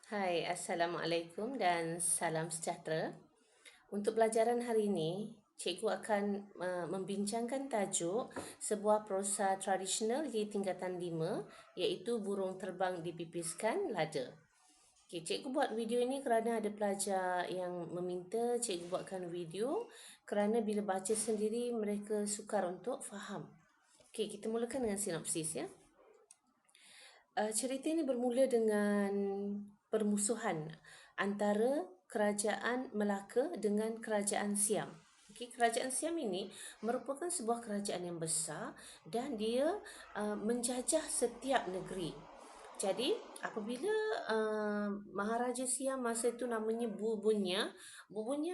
Hai, Assalamualaikum dan salam sejahtera. Untuk pelajaran hari ini, cikgu akan membincangkan tajuk sebuah prosa tradisional di tingkatan 5 iaitu burung terbang dipipiskan lada. Okay, cikgu buat video ini kerana ada pelajar yang meminta cikgu buatkan video kerana bila baca sendiri mereka sukar untuk faham. Okay, kita mulakan dengan sinopsis ya. Cerita ini bermula dengan permusuhan antara kerajaan Melaka dengan kerajaan Siam. Okay, kerajaan Siam ini merupakan sebuah kerajaan yang besar dan dia menjajah setiap negeri. Jadi apabila Maharaja Siam masa itu namanya Bubunya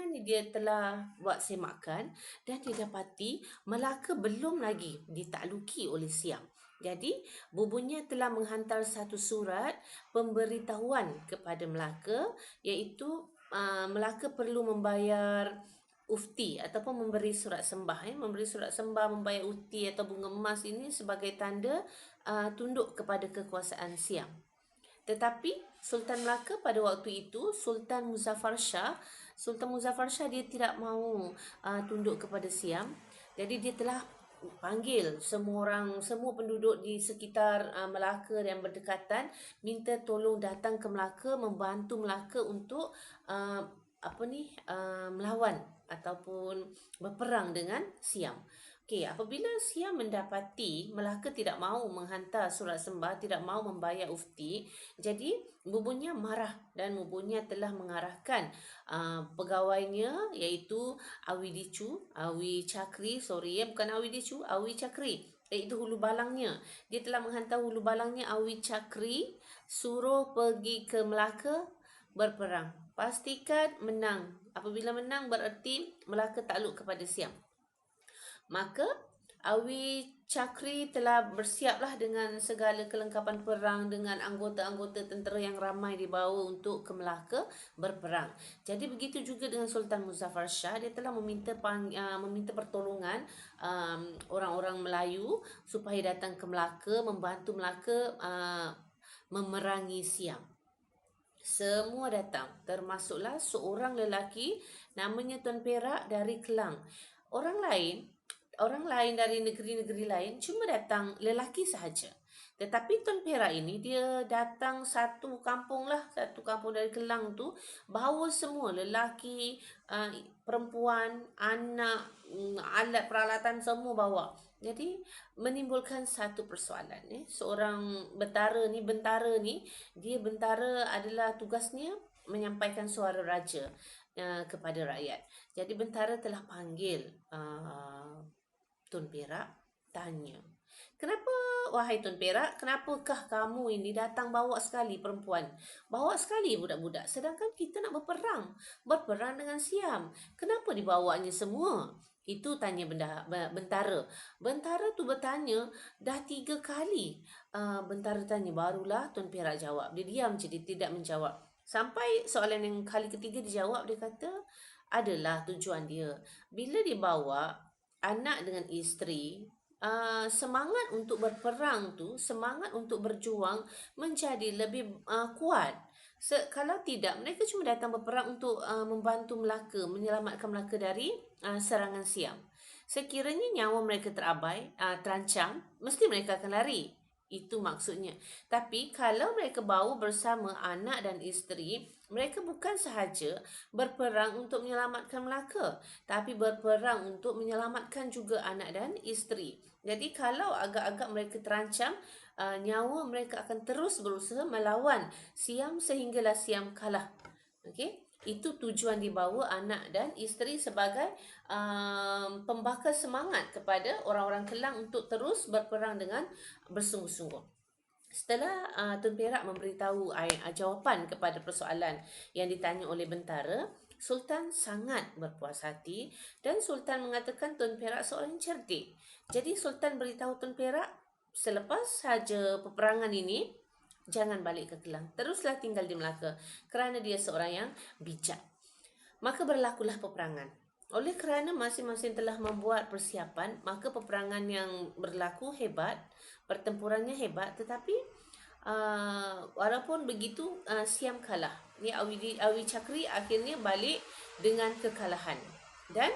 ni dia telah buat semakan dan didapati Melaka belum lagi ditakluki oleh Siam. Jadi Bubunya telah menghantar satu surat pemberitahuan kepada Melaka iaitu Melaka perlu membayar ufti ataupun memberi surat sembah memberi surat sembah, membayar ufti atau bunga emas ini sebagai tanda tunduk kepada kekuasaan Siam. Tetapi Sultan Melaka pada waktu itu Sultan Muzaffar Shah dia tidak mahu tunduk kepada Siam. Jadi dia telah panggil semua penduduk di sekitar Melaka yang berdekatan minta tolong datang ke Melaka, membantu Melaka untuk melawan ataupun berperang dengan Siam. Okey, apabila Siam mendapati Melaka tidak mahu menghantar surat sembah, tidak mahu membayar ufti, jadi Bubunya marah dan Bubunya telah mengarahkan pegawainya iaitu Awi Cakri, bukan Awi Cakri, iaitu hulu balangnya. Dia telah menghantar hulu balangnya Awi Cakri suruh pergi ke Melaka berperang. Pastikan menang. Apabila menang bererti Melaka takluk kepada Siam. Maka Awi Cakri telah bersiaplah dengan segala kelengkapan perang dengan anggota-anggota tentera yang ramai dibawa untuk ke Melaka berperang. Jadi begitu juga dengan Sultan Muzaffar Shah, dia telah meminta pertolongan orang-orang Melayu supaya datang ke Melaka, membantu Melaka memerangi Siam. Semua datang, termasuklah seorang lelaki namanya Tuan Perak dari Kelang. Orang lain dari negeri-negeri lain cuma datang lelaki sahaja. Tetapi Tuan Perak ini dia datang satu kampung dari Kelang tu, bawa semua lelaki, perempuan, anak, alat peralatan semua bawa. Jadi menimbulkan satu persoalan. Seorang bentara ni dia bentara adalah tugasnya menyampaikan suara raja kepada rakyat. Jadi bentara telah panggil Tun Perak, tanya, "Kenapa, wahai Tun Perak, kenapakah kamu ini datang bawa sekali perempuan, bawa sekali budak-budak, sedangkan kita nak berperang dengan Siam. Kenapa dibawanya semua?" Itu tanya bentara. Bentara tu bertanya dah 3 kali. Bentara tanya, barulah Tun Perak jawab. Dia diam je, dia tidak menjawab. Sampai soalan yang kali ketiga dijawab, dia kata adalah tujuan dia. Bila dia bawa anak dengan isteri, semangat untuk berperang tu, semangat untuk berjuang menjadi lebih kuat. Kalau tidak, mereka cuma datang berperang untuk membantu Melaka, menyelamatkan Melaka dari serangan Siam. Sekiranya nyawa mereka terancam, mesti mereka akan lari. Itu maksudnya. Tapi kalau mereka bawa bersama anak dan isteri, mereka bukan sahaja berperang untuk menyelamatkan Melaka, tapi berperang untuk menyelamatkan juga anak dan isteri. Jadi kalau agak-agak mereka terancam, nyawa mereka akan terus berusaha melawan Siam sehinggalah Siam kalah. Okey, itu tujuan dibawa anak dan isteri sebagai pembakar semangat kepada orang-orang Kelang untuk terus berperang dengan bersungguh-sungguh. Setelah Tun Perak memberitahu jawapan kepada persoalan yang ditanya oleh bentara, Sultan sangat berpuas hati dan Sultan mengatakan Tun Perak seorang yang cerdik. Jadi Sultan beritahu Tun Perak, selepas saja peperangan ini, jangan balik ke Kelang. Teruslah tinggal di Melaka kerana dia seorang yang bijak. Maka berlakulah peperangan. Oleh kerana masing-masing telah membuat persiapan, maka peperangan yang berlaku hebat, pertempurannya hebat, tetapi walaupun begitu Siam kalah. Ni Awi Cakri akhirnya balik dengan kekalahan. Dan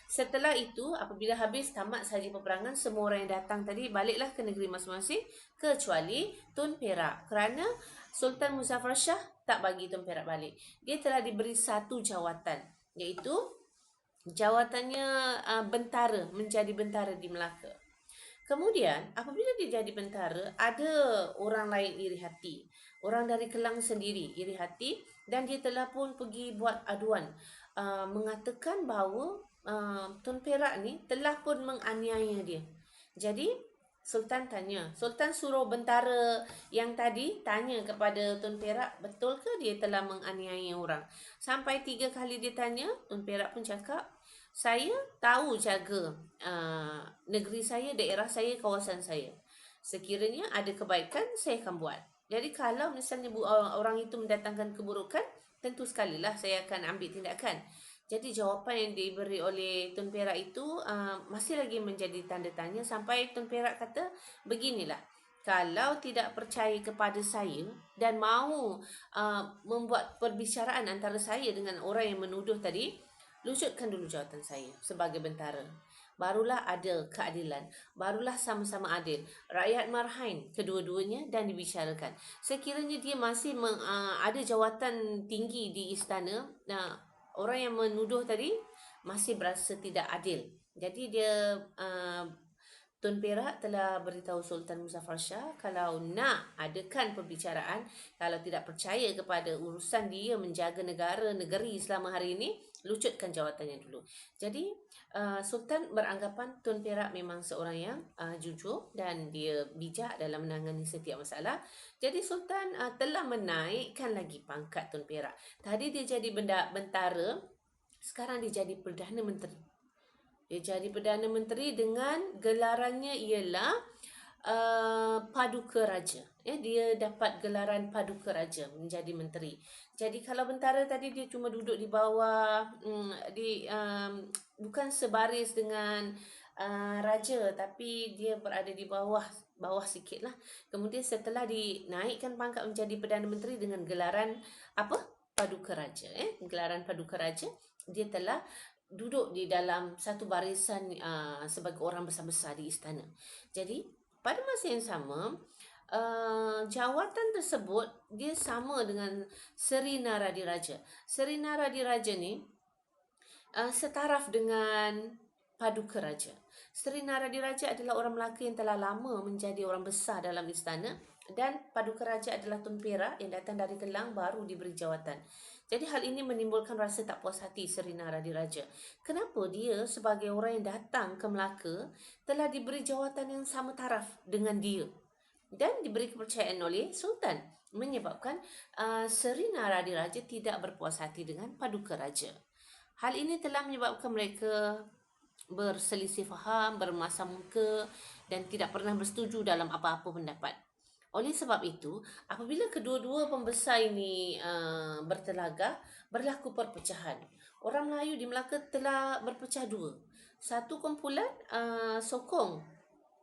setelah itu, apabila habis tamat sahaja peperangan, semua orang yang datang tadi baliklah ke negeri masing-masing kecuali Tun Perak. Kerana Sultan Muzaffar Shah tak bagi Tun Perak balik. Dia telah diberi satu jawatan, iaitu jawatannya bentara, menjadi bentara di Melaka. Kemudian, apabila dia jadi bentara, ada orang lain iri hati. Orang dari Kelang sendiri iri hati dan dia telah pun pergi buat aduan. Mengatakan bahawa Tun Perak ni telah pun menganiaya dia. Jadi, Sultan tanya. Sultan suruh bentara yang tadi tanya kepada Tun Perak, betul ke dia telah menganiaya orang? Sampai 3 kali dia tanya, Tun Perak pun cakap, saya tahu jaga negeri saya, daerah saya, kawasan saya. Sekiranya ada kebaikan, saya akan buat. Jadi kalau misalnya orang itu mendatangkan keburukan, tentu sekalilah saya akan ambil tindakan. Jadi jawapan yang diberi oleh Tun Perak itu masih lagi menjadi tanda tanya sampai Tun Perak kata, beginilah, kalau tidak percaya kepada saya dan mahu membuat perbicaraan antara saya dengan orang yang menuduh tadi, lucutkan dulu jawatan saya sebagai bentara. Barulah ada keadilan. Barulah sama-sama adil. Rakyat marhain kedua-duanya dan dibicarakan. Sekiranya dia masih ada jawatan tinggi di istana, orang yang menuduh tadi masih berasa tidak adil. Jadi dia Tun Perak telah beritahu Sultan Muzaffar Shah kalau nak adakan perbicaraan, kalau tidak percaya kepada urusan dia menjaga negeri selama hari ini, lucutkan jawatannya dulu. Jadi Sultan beranggapan Tun Perak memang seorang yang jujur dan dia bijak dalam menangani setiap masalah. Jadi Sultan telah menaikkan lagi pangkat Tun Perak. Tadi dia jadi bentara, sekarang dia jadi Perdana Menteri. Dia jadi Perdana Menteri dengan gelarannya ialah Paduka Raja. Dia dapat gelaran Paduka Raja menjadi menteri. Jadi kalau bentara tadi dia cuma duduk di bawah, bukan sebaris dengan raja, tapi dia berada di bawah sikit lah. Kemudian setelah dinaikkan pangkat menjadi Perdana Menteri dengan gelaran Paduka Raja. Gelaran Paduka Raja, dia telah duduk di dalam satu barisan sebagai orang besar-besar di istana. Jadi pada masa yang sama, jawatan tersebut dia sama dengan Seri Naradiraja. Seri Naradiraja ni setaraf dengan Paduka Raja. Seri Naradiraja adalah orang Melaka yang telah lama menjadi orang besar dalam istana, dan Paduka Raja adalah Tun Perak yang datang dari Kelang baru diberi jawatan. Jadi hal ini menimbulkan rasa tak puas hati Seri Naradiraja. Kenapa dia sebagai orang yang datang ke Melaka telah diberi jawatan yang sama taraf dengan dia dan diberi kepercayaan oleh Sultan, menyebabkan Seri Naradiraja tidak berpuas hati dengan Paduka Raja. Hal ini telah menyebabkan mereka berselisih faham, bermasa muka dan tidak pernah bersetuju dalam apa-apa pendapat. Oleh sebab itu, apabila kedua-dua pembesar ini bertelaga, berlaku perpecahan. Orang Melayu di Melaka telah berpecah dua. Satu kumpulan sokong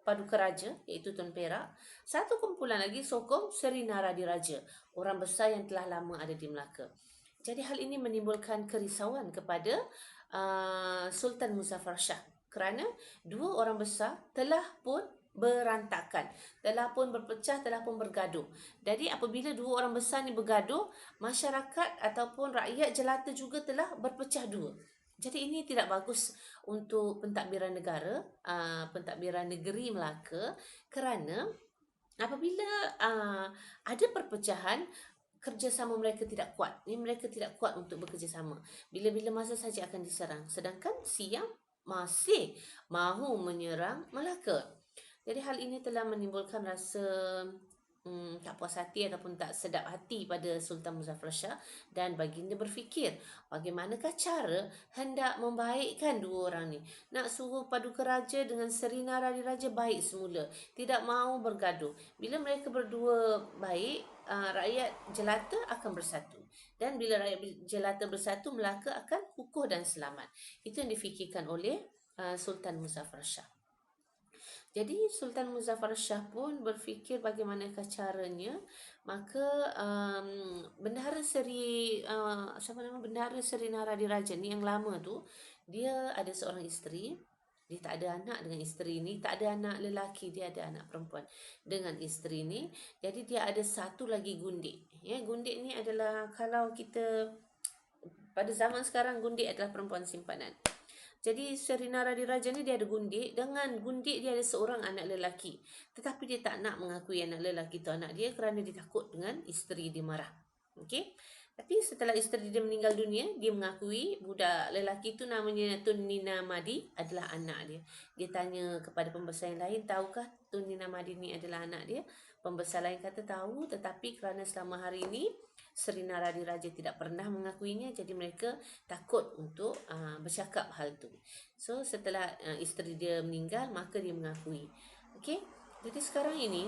Paduka Raja, iaitu Tun Perak. Satu kumpulan lagi sokong Seri Naradiraja, orang besar yang telah lama ada di Melaka. Jadi hal ini menimbulkan kerisauan kepada Sultan Muzaffar Shah, kerana dua orang besar telah pun berantakan, telah pun berpecah, telah pun bergaduh. Jadi apabila dua orang besar ni bergaduh, masyarakat ataupun rakyat jelata juga telah berpecah dua. Jadi ini tidak bagus untuk pentadbiran negara, pentadbiran negeri Melaka, kerana apabila ada perpecahan, kerjasama mereka tidak kuat. Mereka tidak kuat untuk bekerjasama. Bila-bila masa saja akan diserang. Sedangkan Siam masih mahu menyerang Melaka. Jadi hal ini telah menimbulkan rasa tak puas hati ataupun tak sedap hati pada Sultan Muzaffar Shah, dan baginda berfikir bagaimanakah cara hendak membaikkan dua orang ni. Nak suruh Paduka Raja dengan Seri Naradiraja baik semula, tidak mahu bergaduh. Bila mereka berdua baik, rakyat jelata akan bersatu, dan bila rakyat jelata bersatu, Melaka akan kukuh dan selamat. Itu yang difikirkan oleh Sultan Muzaffar Shah. Jadi Sultan Muzaffar Shah pun berfikir bagaimanakah caranya Maka Bendahara Seri siapa nama Bendahara Seri Naradiraja ni yang lama tu, dia ada seorang isteri. Dia tak ada anak dengan isteri ni, tak ada anak lelaki, dia ada anak perempuan dengan isteri ni. Jadi dia ada satu lagi gundik. Ya, gundik ni adalah kalau kita pada zaman sekarang, gundik adalah perempuan simpanan. Jadi Seri Naradiraja ni dia ada gundik. Dengan gundik dia ada seorang anak lelaki. Tetapi dia tak nak mengakui anak lelaki itu anak dia kerana dia takut dengan isteri dia marah. Okey. Tapi setelah isteri dia meninggal dunia, dia mengakui budak lelaki itu namanya Tun Nina Madi adalah anak dia. Dia tanya kepada pembesar yang lain, tahukah Tun Nina Madi ni adalah anak dia? Pembesar lain kata tahu, tetapi kerana selama hari ini Seri Naradiraja tidak pernah mengakuinya, jadi mereka takut untuk bercakap hal tu. So setelah isteri dia meninggal, maka dia mengakui. Okey. Jadi sekarang ini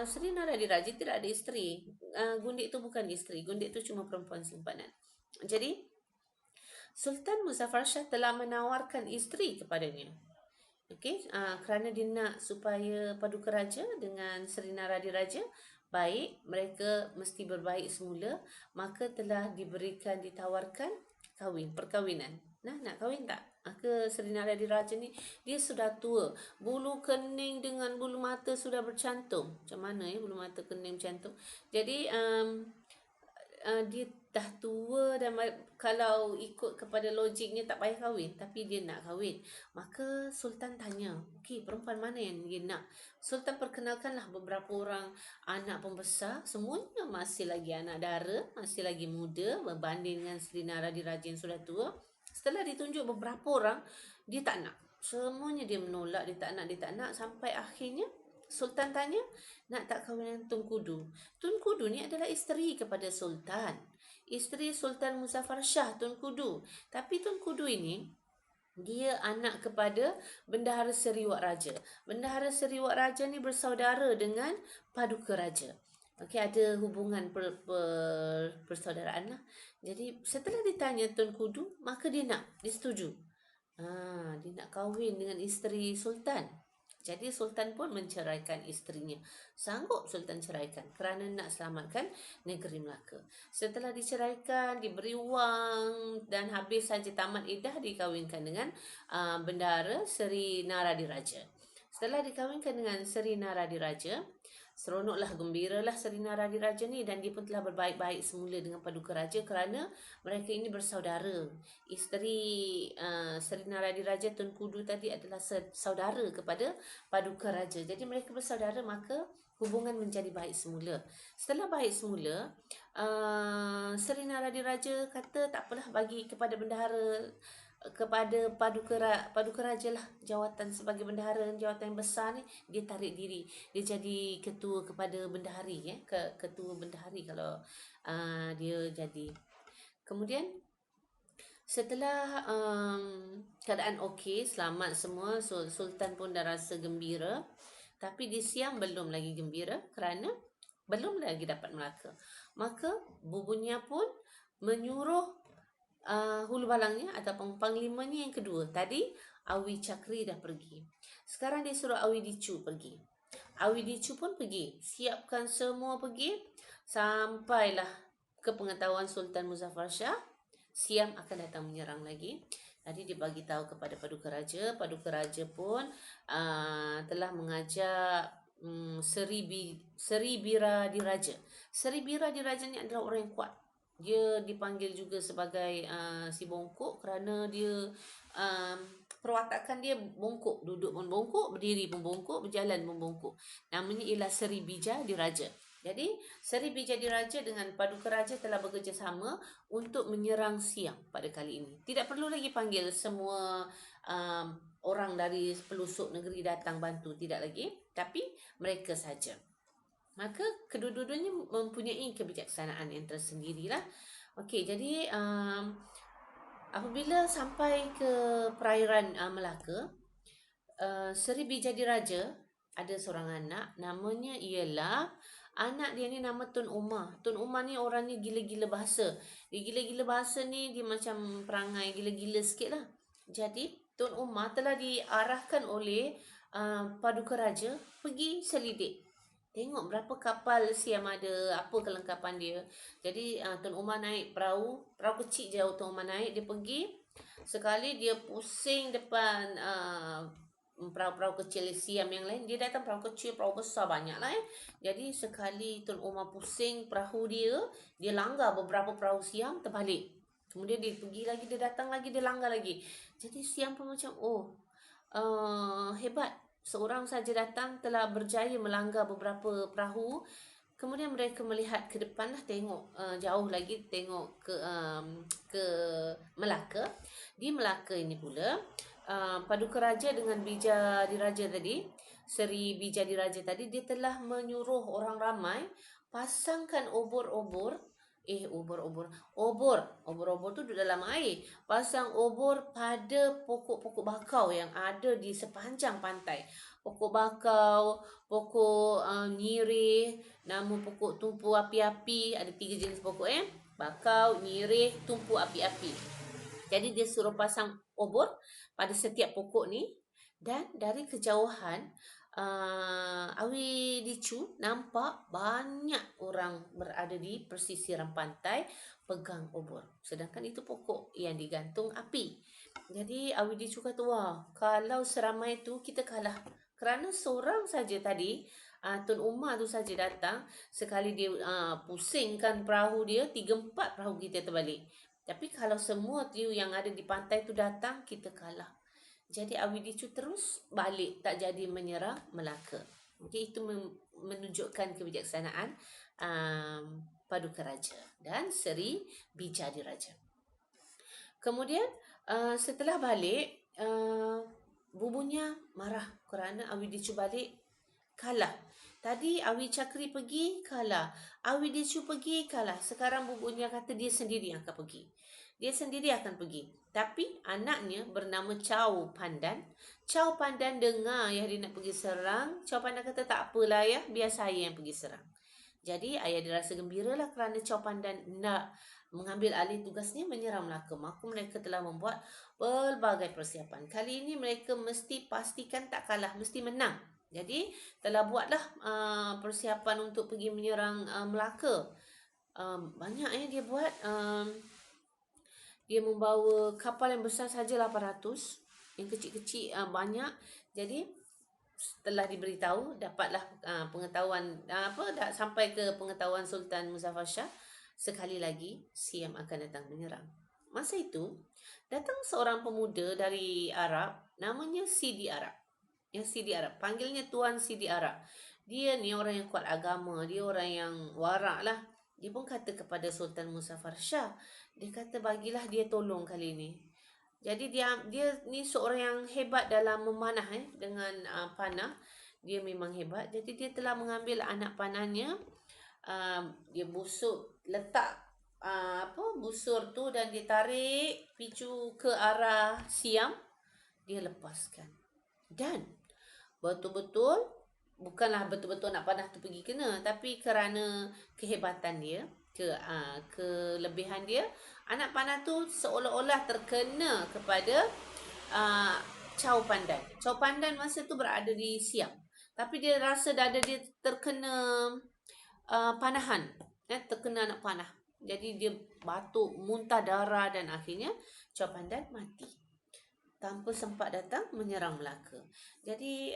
Seri Naradiraja tidak ada isteri. Gundik tu bukan isteri, gundik tu cuma perempuan simpanan. Jadi Sultan Muzaffar Shah telah menawarkan isteri kepadanya. Okey, kerana dia nak supaya paduka raja dengan Seri Naradiraja baik, mereka mesti berbaik semula, maka telah ditawarkan perkahwinan. Nah, nak kahwin tak? Maka Seri Naradiraja ni dia sudah tua, bulu kening dengan bulu mata sudah bercantum. Macam mana ya bulu mata kening bercantum? Jadi dia dah tua dan kalau ikut kepada logiknya tak payah kahwin, tapi dia nak kahwin. Maka Sultan tanya, okey, perempuan mana yang dia nak? Sultan perkenalkanlah beberapa orang anak pembesar, semuanya masih lagi anak dara, masih lagi muda berbanding dengan Seri Naradiraja yang sudah tua. Setelah ditunjuk beberapa orang, dia tak nak. Semuanya dia menolak, dia tak nak sampai akhirnya Sultan tanya, nak tak kahwin dengan Tunkudu? Tunkudu ni adalah isteri kepada Sultan. Isteri Sultan Muzaffar Shah, Tunkudu. Tapi Tunkudu ini, dia anak kepada Bendahara Seri Wak Raja. Bendahara Seri Wak Raja ni bersaudara dengan Paduka Raja. Okey, ada hubungan persaudaraan lah. Jadi setelah ditanya Tunkudu, maka dia setuju. Dia nak kahwin dengan isteri Sultan. Jadi Sultan pun menceraikan isterinya. Sanggup Sultan ceraikan kerana nak selamatkan negeri Melaka. Setelah diceraikan, diberi wang dan habis saja tamat iddah, dikahwinkan dengan Bendahara Seri Naradiraja. Setelah dikahwinkan dengan Seri Naradiraja, seronoklah, gembiralah Seri Naradiraja ni, dan dia pun telah berbaik-baik semula dengan Paduka Raja kerana mereka ini bersaudara. Isteri Seri Naradiraja Tunkudu tadi adalah saudara kepada Paduka Raja. Jadi mereka bersaudara, maka hubungan menjadi baik semula. Setelah baik semula, Seri Naradiraja kata tak apalah, bagi kepada bendahara, kepada Paduka Raja lah jawatan sebagai bendahara, jawatan yang besar ni. Dia tarik diri, dia jadi ketua kepada bendahari, ketua bendahari kalau dia jadi. Kemudian setelah keadaan okey, selamat semua, Sultan pun dah rasa gembira. Tapi di Siam belum lagi gembira kerana belum lagi dapat Melaka. Maka bubunya pun menyuruh hulu balangnya ataupun panglimanya yang kedua. Tadi Awi Cakri dah pergi. Sekarang dia suruh Awi Dicu pergi. Awi Dicu pun pergi. Siapkan semua pergi. Sampailah ke pengetahuan Sultan Muzaffar Shah, Siam akan datang menyerang lagi. Tadi dia bagi tahu kepada Paduka Raja. Paduka Raja pun telah mengajak Seri Bira Diraja. Seri Bira Diraja ni adalah orang yang kuat. Dia dipanggil juga sebagai si bongkok kerana dia perwatakan dia bongkok, duduk pun bongkok, berdiri pun bongkok, berjalan pun bongkok. Namanya ialah Seri Bija Diraja. Jadi Seri Bija Diraja dengan Paduka Raja telah bekerjasama untuk menyerang Siam pada kali ini. Tidak perlu lagi panggil semua orang dari pelosok negeri datang bantu, tidak lagi, tapi mereka saja. Maka kedua-duanya mempunyai kebijaksanaan yang tersendirilah. Okey, jadi apabila sampai ke perairan Melaka, Seri Bija Diraja ada seorang anak, namanya ialah, anak dia ni nama Tun Umar. Tun Umar ni orang ni gila-gila bahasa. Dia gila-gila bahasa ni, dia macam perangai gila-gila sikit lah. Jadi Tun Umar telah diarahkan oleh Paduka Raja pergi selidik. tengok berapa kapal Siam ada, apa kelengkapan dia. Jadi Tuan Umar naik perahu kecil je Tuan Umar naik, dia pergi. Sekali dia pusing depan perahu-perahu kecil Siam yang lain, dia datang perahu kecil, perahu besar banyak lah. Jadi sekali Tuan Umar pusing perahu dia langgar beberapa perahu Siam, terbalik. Kemudian dia pergi lagi, dia datang lagi, dia langgar lagi. Jadi Siam pun macam, hebat. Seorang saja datang telah berjaya melanggar beberapa perahu. Kemudian mereka melihat ke depan lah, tengok jauh lagi, tengok ke Melaka. Di Melaka ini pula, Paduka Raja dengan Bija Diraja tadi, Seri Bija Diraja tadi, dia telah menyuruh orang ramai pasangkan obor-obor obor tu duduk dalam air. Pasang obor pada pokok-pokok bakau yang ada di sepanjang pantai. Pokok bakau, pokok nyirih, nama pokok tumpu api-api, ada 3 jenis pokok bakau, nyirih, tumpu api-api. Jadi dia suruh pasang obor pada setiap pokok ni, dan dari kejauhan Awi Dicu nampak banyak orang berada di persisiran pantai pegang obor. Sedangkan itu pokok yang digantung api. Jadi Awi Dicu kata, wah, kalau seramai tu kita kalah. Kerana seorang saja tadi, Tun Umar tu saja datang, sekali dia pusingkan perahu dia, 3-4 perahu kita terbalik. Tapi kalau semua tiu yang ada di pantai tu datang, kita kalah. Jadi Awi Dicu terus balik, tak jadi menyerang Melaka. Okay, itu menunjukkan kebijaksanaan Paduka Raja dan Seri Bija Diraja. Kemudian setelah balik, bubunya marah kerana Awi Dicu balik kalah. Tadi Awi Cakri pergi, kalah. Awi Dicu pergi, kalah. Sekarang bubunya kata dia sendiri yang akan pergi. Dia sendiri akan pergi. Tapi anaknya bernama Chow Pandan. Chow Pandan dengar ayah dia nak pergi serang. Chow Pandan kata, tak apalah ayah, biar saya yang pergi serang. Jadi ayah dia rasa gembira lah kerana Chow Pandan nak mengambil alih tugasnya menyerang Melaka. Maka mereka telah membuat pelbagai persiapan. Kali ini mereka mesti pastikan tak kalah, mesti menang. Jadi telah buatlah persiapan untuk pergi menyerang Melaka. Banyak dia buat. Dia membawa kapal yang besar saja 800, yang kecil-kecil banyak. Jadi setelah diberitahu, dapatlah pengetahuan dah sampai ke pengetahuan Sultan Muzaffar Shah, sekali lagi Siam akan datang menyerang. Masa itu datang seorang pemuda dari Arab, namanya Sidi Arab. Yang Sidi Arab, panggilnya Tuan Sidi Arab. Dia ni orang yang kuat agama, dia orang yang warak lah. Dia pun kata kepada Sultan Muzaffar Shah, dia kata bagilah dia tolong kali ni. Jadi dia ni seorang yang hebat dalam memanah dengan panah. Dia memang hebat. Jadi dia telah mengambil anak panahnya, dia busuk, letak busur tu, dan dia tarik picu ke arah Siam. Dia lepaskan. Dan betul-betul, bukanlah betul-betul nak panah tu pergi kena, tapi kerana kehebatan dia, kelebihan dia, anak panah tu seolah-olah terkena kepada Chow Pandan. Chow Pandan masa tu berada di Siam, tapi dia rasa dada dia terkena panahan, terkena anak panah. Jadi dia batuk, muntah darah, dan akhirnya Chow Pandan mati tanpa sempat datang menyerang Melaka. Jadi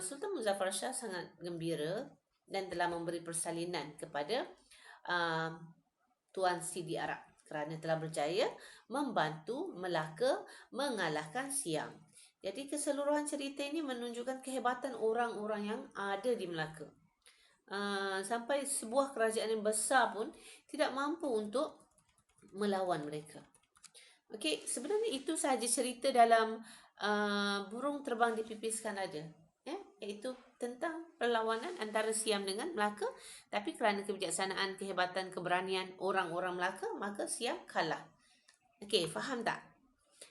Sultan Muzaffar Shah sangat gembira dan telah memberi persalinan kepada Tuan Sidi Arab kerana telah berjaya membantu Melaka mengalahkan Siam. Jadi keseluruhan cerita ini menunjukkan kehebatan orang-orang yang ada di Melaka. Sampai sebuah kerajaan yang besar pun tidak mampu untuk melawan mereka. Okey, sebenarnya itu sahaja cerita dalam Burung Terbang Dipipiskan Ada, iaitu tentang perlawanan antara Siam dengan Melaka. Tapi kerana kebijaksanaan, kehebatan, keberanian orang-orang Melaka, maka Siam kalah. Okey, faham tak?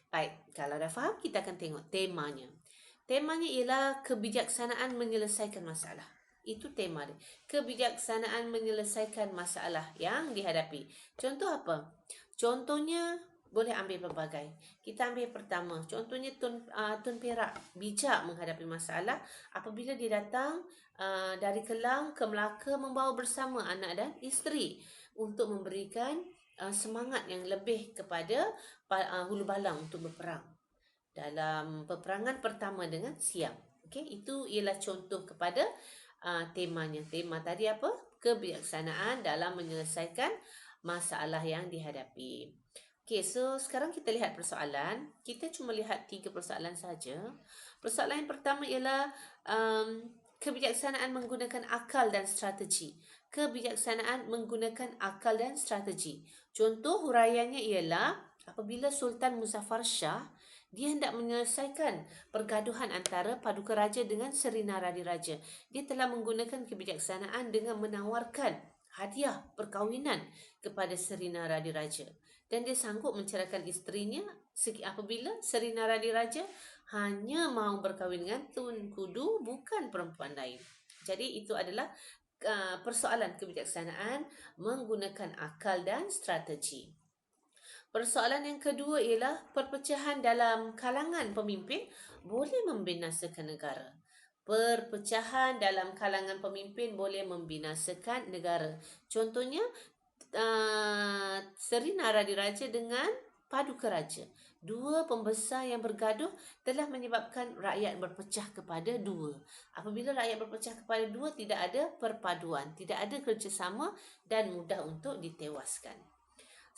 Baik, kalau dah faham, kita akan tengok temanya. Temanya ialah kebijaksanaan menyelesaikan masalah. Itu tema dia. Kebijaksanaan menyelesaikan masalah yang dihadapi. Contoh apa? Contohnya boleh ambil pelbagai. Kita ambil pertama, contohnya Tun Perak bijak menghadapi masalah apabila dia datang dari Kelang ke Melaka membawa bersama anak dan isteri untuk memberikan semangat yang lebih kepada Hulu Balang untuk berperang dalam peperangan pertama dengan Siam. Okey, itu ialah contoh kepada temanya. Tema tadi apa? Kebijaksanaan dalam menyelesaikan masalah yang dihadapi. Okey, so sekarang kita lihat persoalan. Kita cuma lihat 3 persoalan saja. Persoalan yang pertama ialah kebijaksanaan menggunakan akal dan strategi. Kebijaksanaan menggunakan akal dan strategi. Contoh huraiannya ialah apabila Sultan Muzaffar Shah dia hendak menyelesaikan pergaduhan antara Paduka Raja dengan Seri Naradiraja. Dia telah menggunakan kebijaksanaan dengan menawarkan hadiah perkahwinan kepada Seri Naradiraja. Dan dia sanggup menceraikan isterinya apabila Seri Naradiraja hanya mahu berkahwin dengan Tun Kudu, bukan perempuan lain. Jadi itu adalah persoalan kebijaksanaan menggunakan akal dan strategi. Persoalan yang kedua ialah perpecahan dalam kalangan pemimpin boleh membinasakan negara. Perpecahan dalam kalangan pemimpin boleh membinasakan negara. Contohnya Seri Naradiraja dengan Paduka Raja. Dua pembesar yang bergaduh telah menyebabkan rakyat berpecah kepada dua. Apabila rakyat berpecah kepada dua, tidak ada perpaduan, tidak ada kerjasama dan mudah untuk ditewaskan.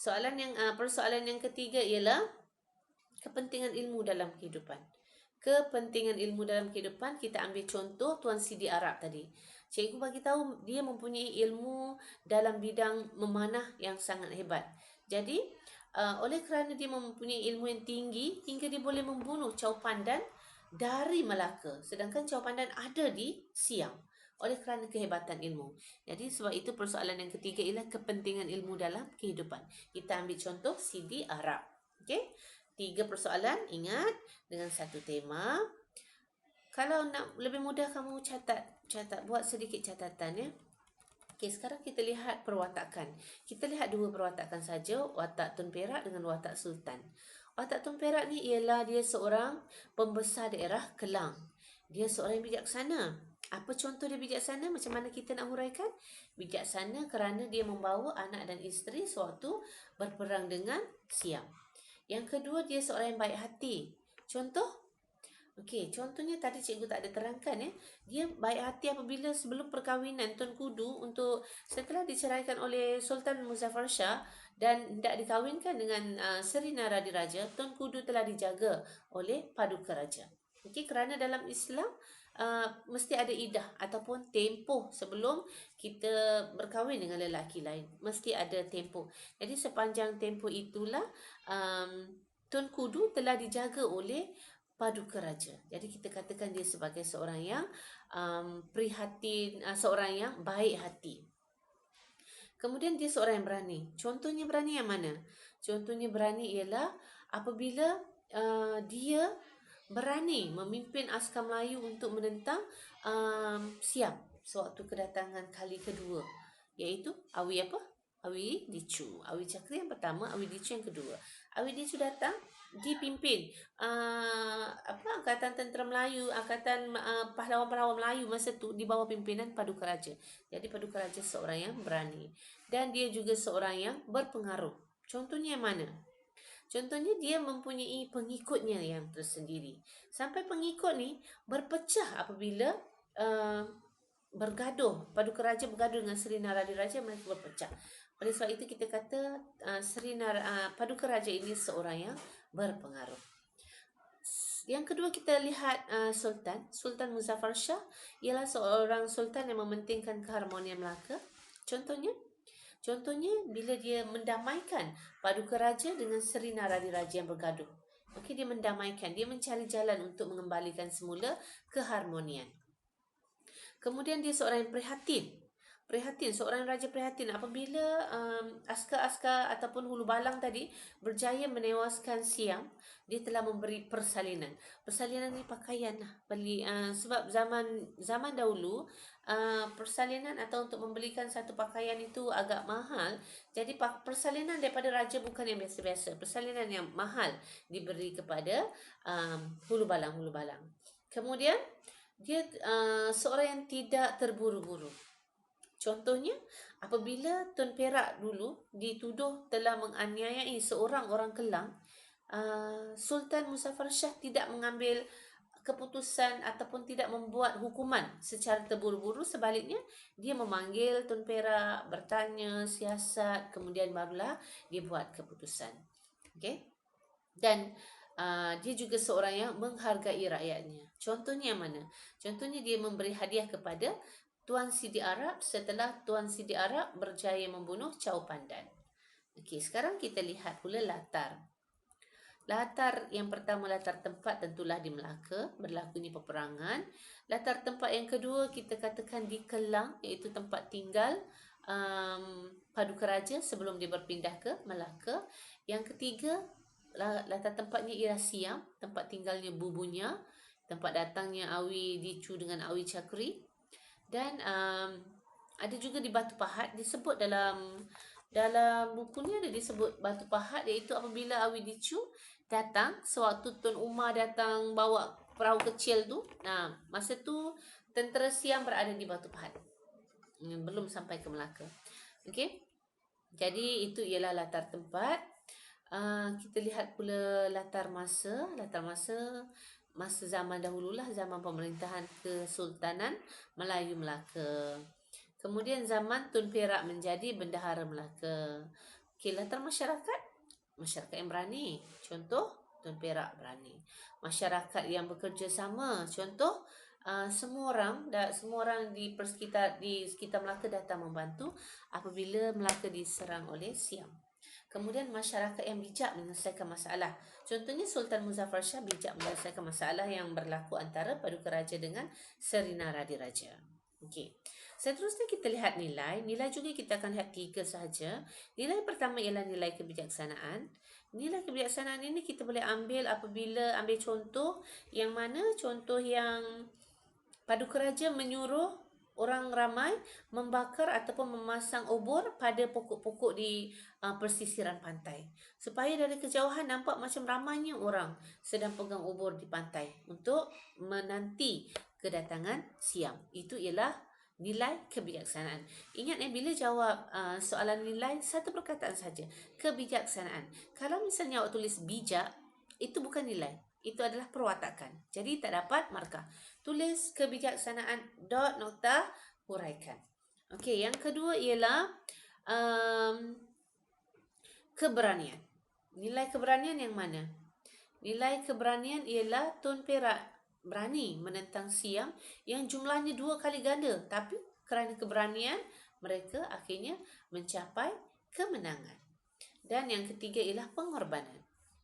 Persoalan yang ketiga ialah kepentingan ilmu dalam kehidupan. Kepentingan ilmu dalam kehidupan, kita ambil contoh Tuan Sidi Arab tadi. Cikgu bagi tahu dia mempunyai ilmu dalam bidang memanah yang sangat hebat. Jadi, oleh kerana dia mempunyai ilmu yang tinggi hingga dia boleh membunuh Chow Pandan dari Melaka, sedangkan Chow Pandan ada di Siam. Oleh kerana kehebatan ilmu. Jadi sebab itu persoalan yang ketiga ialah kepentingan ilmu dalam kehidupan. Kita ambil contoh Sidi Arab. Okey? 3 persoalan, ingat, dengan satu tema. Kalau nak lebih mudah, kamu catat, buat sedikit catatan ya. Okey, sekarang kita lihat perwatakan. Kita lihat 2 perwatakan saja, watak Tun Perak dengan watak Sultan. Watak Tun Perak ni ialah dia seorang pembesar daerah Kelang. Dia seorang yang bijaksana. Apa contoh dia bijaksana? Macam mana kita nak huraikan? Bijaksana kerana dia membawa anak dan isteri sewaktu berperang dengan Siam. Yang kedua, dia seorang yang baik hati. Contoh? Okey, contohnya tadi cikgu tak ada terangkan ya. Dia baik hati apabila sebelum perkahwinan Tun Kudu setelah diceraikan oleh Sultan Muzaffar Shah dan tidak dikahwinkan dengan Seri Naradiraja, Tun Kudu telah dijaga oleh Paduka Raja. Okey, kerana dalam Islam mesti ada iddah ataupun tempoh sebelum kita berkahwin dengan lelaki lain. Mesti ada tempoh. Jadi sepanjang tempoh itulah Tun Kudu telah dijaga oleh Paduka Raja. Jadi kita katakan dia sebagai seorang yang prihatin, seorang yang baik hati. Kemudian dia seorang yang berani. Contohnya berani yang mana? Contohnya berani ialah apabila dia berani memimpin askar Melayu untuk menentang Siam sewaktu kedatangan kali kedua, iaitu Awi apa? Awi Dicu. Awi Cakri yang pertama, Awi Dicu yang kedua. Awi Dicu datang dipimpin Angkatan Tentera Melayu, Angkatan pahlawan-pahlawan Melayu masa tu di bawah pimpinan Paduka Raja. Jadi Paduka Raja seorang yang berani dan dia juga seorang yang berpengaruh. Contohnya yang mana? Contohnya dia mempunyai pengikutnya yang tersendiri. Sampai pengikut ni berpecah apabila bergaduh. Paduka Raja bergaduh dengan Seri Naradiraja, mereka berpecah. Oleh sebab itu kita kata Paduka Raja ini seorang yang berpengaruh. Yang kedua kita lihat Sultan Muzaffar Shah ialah seorang sultan yang mementingkan keharmonian Melaka. Contohnya bila dia mendamaikan Paduka Raja dengan Seri Naradiraja yang bergaduh. Okey, dia mendamaikan, dia mencari jalan untuk mengembalikan semula keharmonian. Kemudian dia seorang yang prihatin. prihatin, seorang raja prihatin apabila askar-askar ataupun hulu balang tadi berjaya menewaskan Siam. Dia telah memberi persalinan. Persalinan ni pakaian lah. Sebab zaman dahulu persalinan atau untuk membelikan satu pakaian itu agak mahal. Jadi persalinan daripada raja bukan yang biasa-biasa. Persalinan yang mahal diberi kepada hulu balang. Kemudian dia seorang yang tidak terburu-buru. Contohnya, apabila Tun Perak dulu dituduh telah menganiayai seorang orang Kelang, Sultan Muzaffar Shah tidak mengambil keputusan ataupun tidak membuat hukuman secara terburu-buru. Sebaliknya, dia memanggil Tun Perak, bertanya, siasat, kemudian barulah dia buat keputusan. Okay? Dan dia juga seorang yang menghargai rakyatnya. Contohnya yang mana? Contohnya dia memberi hadiah kepada Tuan Sidi Arab setelah Tuan Sidi Arab berjaya membunuh Chow Pandan. Okey, sekarang kita lihat pula latar. Latar yang pertama, latar tempat tentulah di Melaka, berlakunya peperangan. Latar tempat yang kedua kita katakan di Kelang, iaitu tempat tinggal Paduka Raja sebelum dia berpindah ke Melaka. Yang ketiga, latar tempatnya ialah Siam, tempat tinggalnya bubunya, tempat datangnya Awi Dicu dengan Awi Cakri. Dan ada juga di Batu Pahat, disebut dalam buku ni ada disebut Batu Pahat, iaitu apabila Awi Dicu datang sewaktu Tun Umar datang bawa perahu kecil tu. Masa tu tentera Siam berada di Batu Pahat, belum sampai ke Melaka. Okey, jadi itu ialah latar tempat. Kita lihat pula latar masa. Masa zaman dahululah, zaman pemerintahan Kesultanan Melayu Melaka. Kemudian zaman Tun Perak menjadi Bendahara Melaka. Okey, latar masyarakat yang berani. Contoh, Tun Perak berani. Masyarakat yang bekerja sama. Contoh, semua orang di sekitar Melaka datang membantu apabila Melaka diserang oleh Siam. Kemudian masyarakat yang bijak menyelesaikan masalah. Contohnya Sultan Muzaffar Shah bijak menyelesaikan masalah yang berlaku antara Paduka Raja dengan Serina Radiraja. Okey. Seterusnya kita lihat nilai. Nilai juga kita akan lihat 3 sahaja. Nilai pertama ialah nilai kebijaksanaan. Nilai kebijaksanaan ini kita boleh ambil apabila ambil contoh yang mana contoh yang Paduka Raja menyuruh orang ramai membakar ataupun memasang obor pada pokok-pokok di persisiran pantai, supaya dari kejauhan nampak macam ramainya orang sedang pegang obor di pantai untuk menanti kedatangan Siam. Itu ialah nilai kebijaksanaan. Ingat bila jawab soalan nilai, satu perkataan saja, kebijaksanaan. Kalau misalnya awak tulis bijak, itu bukan nilai, itu adalah perwatakan. Jadi tak dapat markah. Tulis kebijaksanaan dot nokta huraikan. Okey, yang kedua ialah keberanian. Nilai keberanian yang mana? Nilai keberanian ialah Tun Perak berani menentang Siam yang jumlahnya 2 kali ganda, tapi kerana keberanian mereka akhirnya mencapai kemenangan. Dan yang ketiga ialah pengorbanan.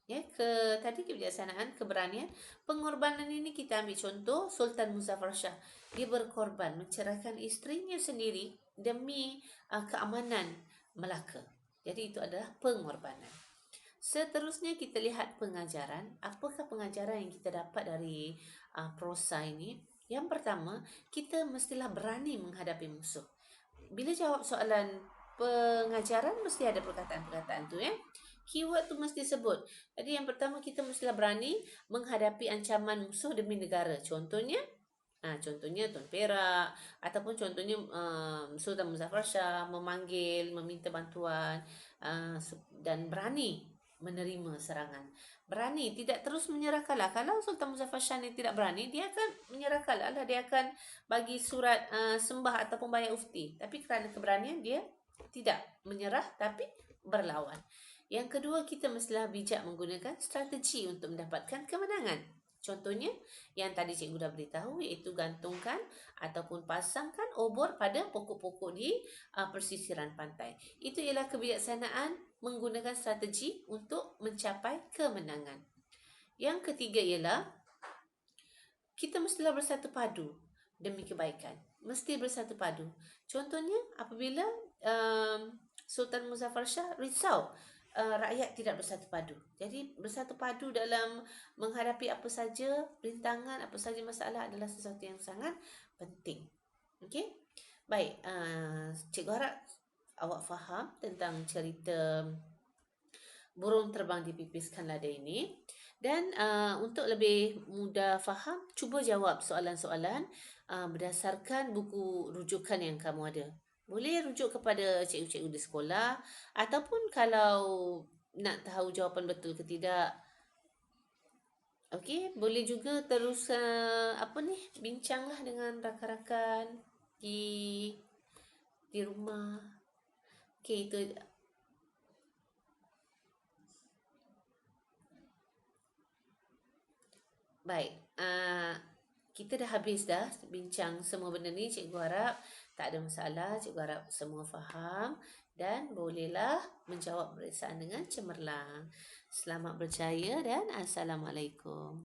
Tadi kebijaksanaan, keberanian, pengorbanan ini kita ambil contoh Sultan Muzaffar Shah. Dia berkorban menceraikan isterinya sendiri demi keamanan Melaka. Jadi itu adalah pengorbanan. Seterusnya kita lihat pengajaran. Apakah pengajaran yang kita dapat dari prosa ini? Yang pertama, kita mestilah berani menghadapi musuh. Bila jawab soalan pengajaran, mesti ada perkataan-perkataan tu keyword tu mesti sebut. Jadi yang pertama, kita mestilah berani menghadapi ancaman musuh demi negara. Contohnya Tun Perak, ataupun contohnya Sultan Muzaffar Shah meminta bantuan dan berani menerima serangan. Berani, tidak terus menyerahkanlah. Kalau Sultan Muzaffar Shah ni tidak berani, dia akan menyerahkanlah. Dia akan bagi surat sembah ataupun bayar ufti. Tapi kerana keberanian, dia tidak menyerah tapi berlawan. Yang kedua, kita mestilah bijak menggunakan strategi untuk mendapatkan kemenangan. Contohnya, yang tadi cikgu dah beritahu, iaitu gantungkan ataupun pasangkan obor pada pokok-pokok di persisiran pantai. Itu ialah kebijaksanaan menggunakan strategi untuk mencapai kemenangan. Yang ketiga ialah kita mestilah bersatu padu demi kebaikan. mesti bersatu padu. Contohnya apabila Sultan Muzaffar Shah risau rakyat tidak bersatu padu. Jadi bersatu padu dalam menghadapi apa saja rintangan, apa saja masalah adalah sesuatu yang sangat penting. Okey? Baik, cikgu harap awak faham tentang cerita burung terbang dipipiskan lada ini. Dan untuk lebih mudah faham, cuba jawab soalan-soalan berdasarkan buku rujukan yang kamu ada. Boleh rujuk kepada cikgu-cikgu di sekolah, ataupun kalau nak tahu jawapan betul ke tidak, okey, boleh juga terus apa ni, bincanglah dengan rakan-rakan di rumah. Okey, itu. Baik, kita dah habis dah bincang semua benda ni. Cikgu harap tak ada masalah. Cikgu harap semua faham dan bolehlah menjawab peperiksaan dengan cemerlang. Selamat berjaya dan Assalamualaikum.